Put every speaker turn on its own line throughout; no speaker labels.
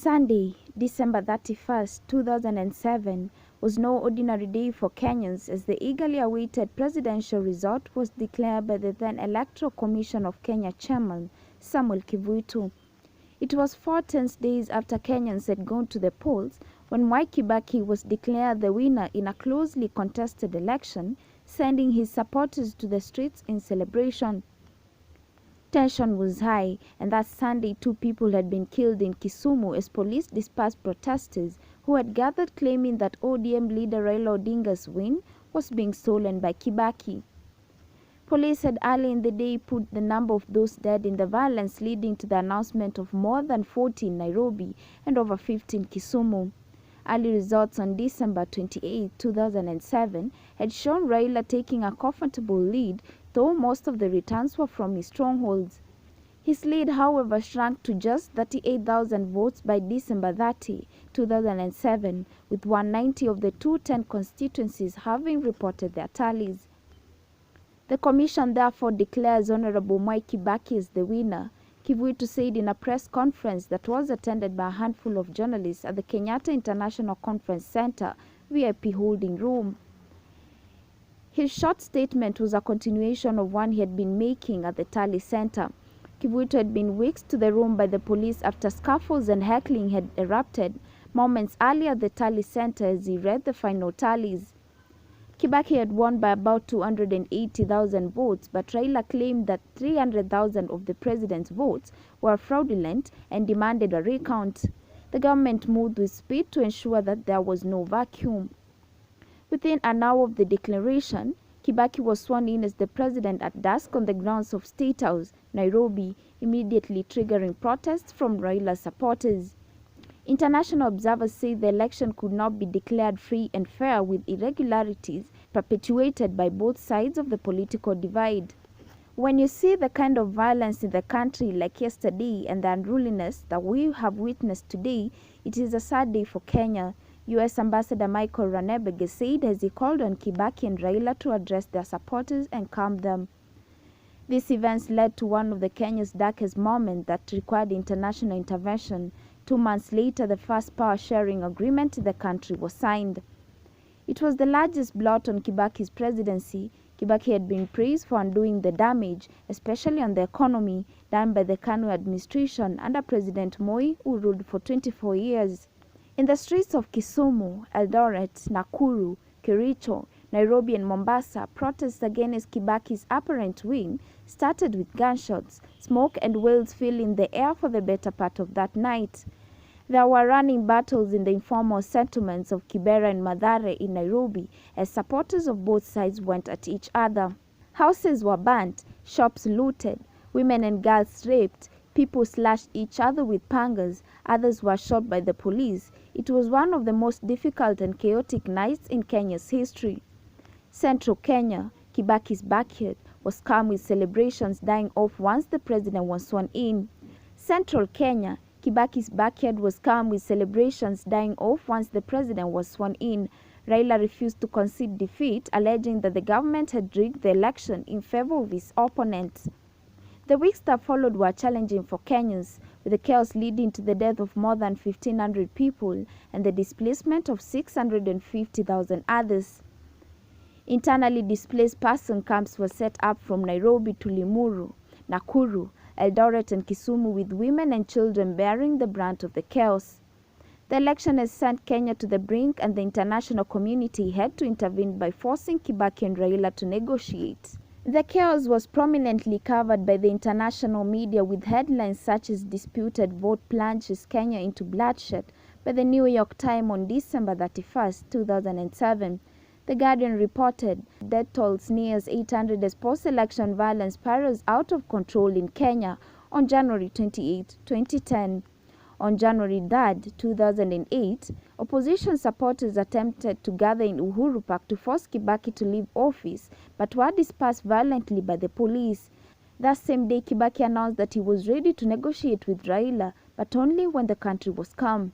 Sunday, December 31st, 2007, was no ordinary day for Kenyans as the eagerly awaited presidential result was declared by the then Electoral Commission of Kenya Chairman Samuel Kivuitu. It was 4 tense days after Kenyans had gone to the polls when Mwai Kibaki was declared the winner in a closely contested election, sending his supporters to the streets in celebration. Tension was high, and that Sunday 2 people had been killed in Kisumu as police dispersed protesters who had gathered claiming that ODM leader Raila Odinga's win was being stolen by Kibaki. Police had early in the day put the number of those dead in the violence, leading to the announcement of more than 40 in Nairobi and over 50 in Kisumu. Early results on December 28, 2007 had shown Raila taking a comfortable lead, though most of the returns were from his strongholds. His lead, however, shrank to just 38,000 votes by December 30, 2007, with 190 of the 210 constituencies having reported their tallies. The commission therefore declares Honorable Mwai Kibaki as the winner. Kivuitu said in a press conference that was attended by a handful of journalists at the Kenyatta International Conference Center VIP holding room. His short statement was a continuation of one he had been making at the tally center. Kivuitu had been whisked to the room by the police after scuffles and heckling had erupted moments earlier at the tally center as he read the final tallies. Kibaki had won by about 280,000 votes, but Raila claimed that 300,000 of the president's votes were fraudulent and demanded a recount. The government moved with speed to ensure that there was no vacuum. Within an hour of the declaration, Kibaki was sworn in as the president at dusk on the grounds of State House, Nairobi, immediately triggering protests from Raila's supporters. International observers say the election could not be declared free and fair, with irregularities perpetuated by both sides of the political divide. When you see the kind of violence in the country like yesterday and the unruliness that we have witnessed today, it is a sad day for Kenya, U.S. Ambassador Michael Ranebege said as he called on Kibaki and Raila to address their supporters and calm them. These events led to one of the Kenya's darkest moments that required international intervention. 2 months later, the first power-sharing agreement in the country was signed. It was the largest blot on Kibaki's presidency. Kibaki had been praised for undoing the damage, especially on the economy, done by the KANU administration under President Mwai, who ruled for 24 years. In the streets of Kisumu, Eldoret, Nakuru, Kericho, Nairobi and Mombasa, protests against Kibaki's apparent win started with gunshots, smoke and wails filling the air for the better part of that night. There were running battles in the informal settlements of Kibera and Mathare in Nairobi as supporters of both sides went at each other. Houses were burnt, shops looted, women and girls raped, people slashed each other with pangas, others were shot by the police. It was one of the most difficult and chaotic nights in Kenya's history. Central Kenya, Kibaki's backyard, was calm with celebrations dying off once the president was sworn in. Central Kenya, Kibaki's backyard was calm with celebrations dying off once the president was sworn in. Raila refused to concede defeat, alleging that the government had rigged the election in favor of his opponents. The weeks that followed were challenging for Kenyans, with the chaos leading to the death of more than 1,500 people and the displacement of 650,000 others. Internally displaced person camps were set up from Nairobi to Limuru, Nakuru, Eldoret and Kisumu, with women and children bearing the brunt of the chaos. The election has sent Kenya to the brink, and the international community had to intervene by forcing Kibaki and Raila to negotiate. The chaos was prominently covered by the international media, with headlines such as "Disputed Vote Plunges Kenya into Bloodshed" by the New York Times on December 31, 2007. The Guardian reported death tolls nears 800 as post-election violence spirals out of control in Kenya on January 28, 2010. On January 3, 2008, opposition supporters attempted to gather in Uhuru Park to force Kibaki to leave office, but were dispersed violently by the police. That same day, Kibaki announced that he was ready to negotiate with Raila, but only when the country was calm.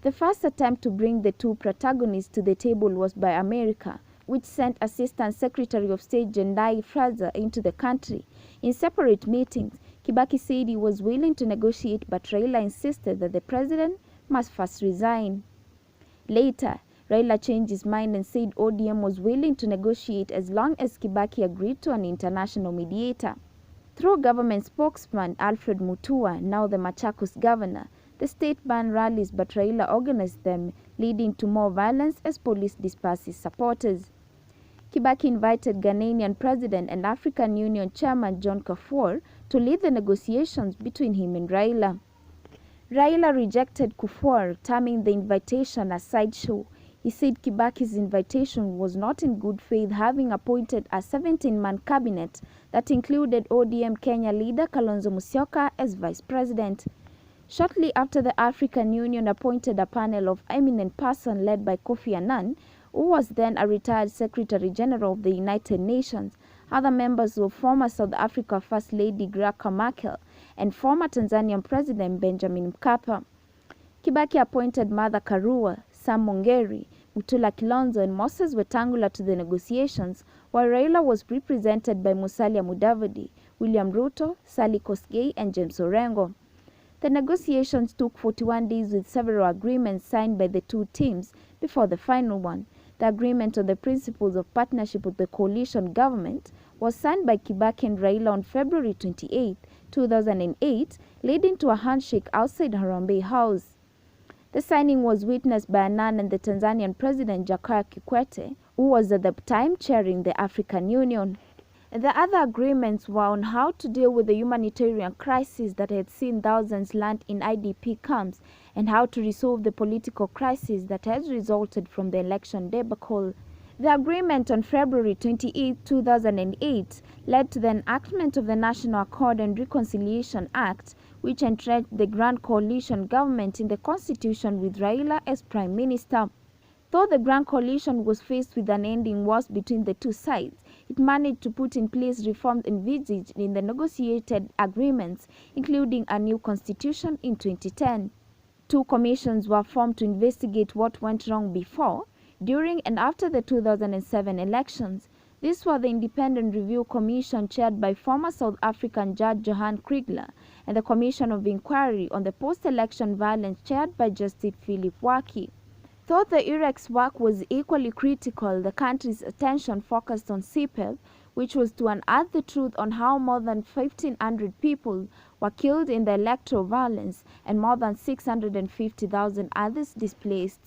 The first attempt to bring the two protagonists to the table was by America, which sent Assistant Secretary of State Jendai Fraser into the country. In separate meetings, Kibaki said he was willing to negotiate, but Raila insisted that the president must first resign. Later, Raila changed his mind and said ODM was willing to negotiate as long as Kibaki agreed to an international mediator. Through government spokesman Alfred Mutua, now the Machakos governor, the state banned rallies, but Raila organized them, leading to more violence as police dispersed his supporters. Kibaki invited Ghanaian President and African Union Chairman John Kufuor to lead the negotiations between him and Raila. Raila rejected Kufuor, terming the invitation a sideshow. He said Kibaki's invitation was not in good faith, having appointed a 17-man cabinet that included ODM Kenya leader Kalonzo Musyoka as vice president. Shortly after, the African Union appointed a panel of eminent persons led by Kofi Annan, who was then a retired Secretary General of the United Nations. Other members were former South Africa First Lady Graca Machel and former Tanzanian President Benjamin Mkapa. Kibaki appointed Martha Karua, Sam Mongeri, Mutula Kilonzo and Moses Wetangula to the negotiations, while Raila was represented by Musalia Mudavadi, William Ruto, Sally Kosgei and James Orengo. The negotiations took 41 days with several agreements signed by the two teams before the final one. The agreement on the principles of partnership with the coalition government was signed by Kibaki and Raila on February 28, 2008, leading to a handshake outside Harambee House. The signing was witnessed by Annan and the Tanzanian President Jakaya Kikwete, who was at the time chairing the African Union. The other agreements were on how to deal with the humanitarian crisis that had seen thousands land in IDP camps and how to resolve the political crisis that has resulted from the election debacle. The agreement on February 28, 2008 led to the enactment of the National Accord and Reconciliation Act, which entrenched the Grand Coalition government in the constitution with Raila as Prime Minister. Though the Grand Coalition was faced with an ending wars between the two sides, it managed to put in place reforms envisaged in the negotiated agreements, including a new constitution in 2010. Two commissions were formed to investigate what went wrong before, during and after the 2007 elections. These were the Independent Review Commission chaired by former South African Judge Johan Kriegler and the Commission of Inquiry on the Post-Election Violence chaired by Justice Philip Waki. Though the IREC's work was equally critical, the country's attention focused on CPEP, which was to unearth the truth on how more than 1,500 people were killed in the electoral violence and more than 650,000 others displaced.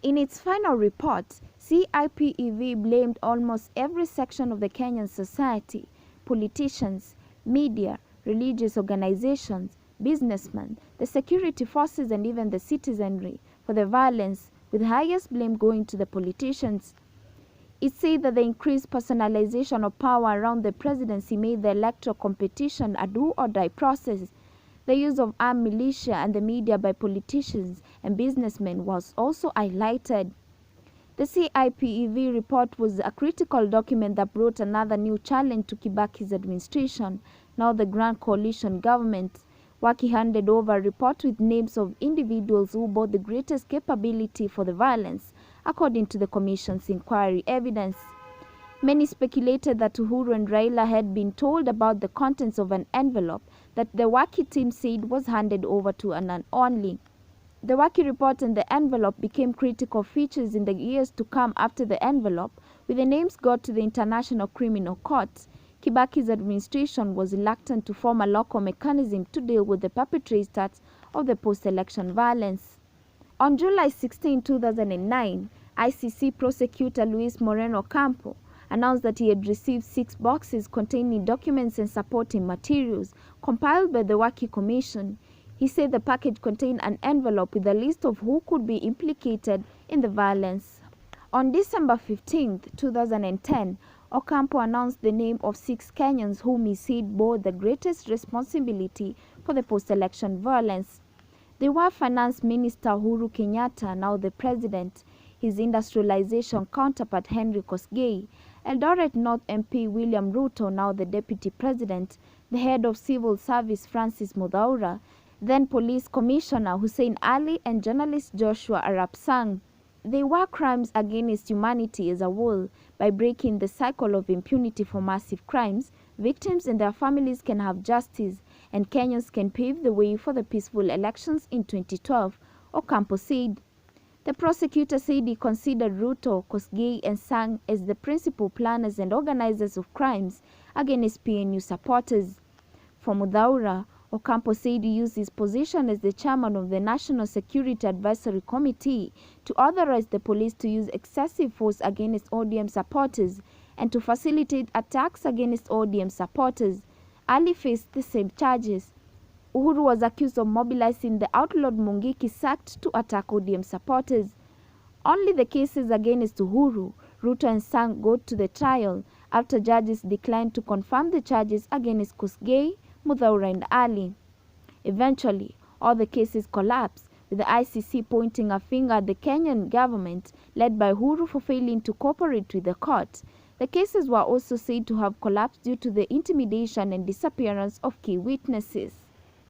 In its final report, CIPEV blamed almost every section of the Kenyan society, politicians, media, religious organizations, businessmen, the security forces and even the citizenry for the violence, with highest blame going to the politicians. It said that the increased personalization of power around the presidency made the electoral competition a do-or-die process. The use of armed militia and the media by politicians and businessmen was also highlighted. The CIPEV report was a critical document that brought another new challenge to Kibaki's administration, now the Grand Coalition government. Waki handed over a report with names of individuals who bore the greatest capability for the violence, according to the Commission's inquiry evidence. Many speculated that Uhuru and Raila had been told about the contents of an envelope that the Waki team said was handed over to Annan only. The Waki report and the envelope became critical features in the years to come after the envelope, with the names got to the International Criminal Court. Kibaki's administration was reluctant to form a local mechanism to deal with the perpetrators of the post-election violence. On July 16, 2009, ICC prosecutor Luis Moreno Campo announced that he had received 6 boxes containing documents and supporting materials compiled by the Waki Commission. He said the package contained an envelope with a list of who could be implicated in the violence. On December 15, 2010, Ocampo announced the name of 6 Kenyans whom he said bore the greatest responsibility for the post-election violence. They were Finance Minister Uhuru Kenyatta, now the President, his industrialization counterpart Henry Kosgei, Eldoret North MP William Ruto, now the Deputy President, the Head of Civil Service Francis Mudhaura, then Police Commissioner Hussein Ali and journalist Joshua Arap Sang. They were crimes against humanity as a whole. By breaking the cycle of impunity for massive crimes, victims and their families can have justice, and Kenyans can pave the way for the peaceful elections in 2012, Ocampo said. The prosecutor said he considered Ruto, Kosgei and Sang as the principal planners and organizers of crimes against PNU supporters. For Mudhaura, Ocampo said he used his position as the chairman of the National Security Advisory Committee to authorize the police to use excessive force against ODM supporters and to facilitate attacks against ODM supporters. Ali faced the same charges. Uhuru was accused of mobilizing the outlawed Mungiki sect to attack ODM supporters. Only the cases against Uhuru, Ruto and Sang go to the trial after judges declined to confirm the charges against Kosgei, Mudhaura and Ali. Eventually, all the cases collapsed, with the ICC pointing a finger at the Kenyan government led by Uhuru for failing to cooperate with the court. The cases were also said to have collapsed due to the intimidation and disappearance of key witnesses.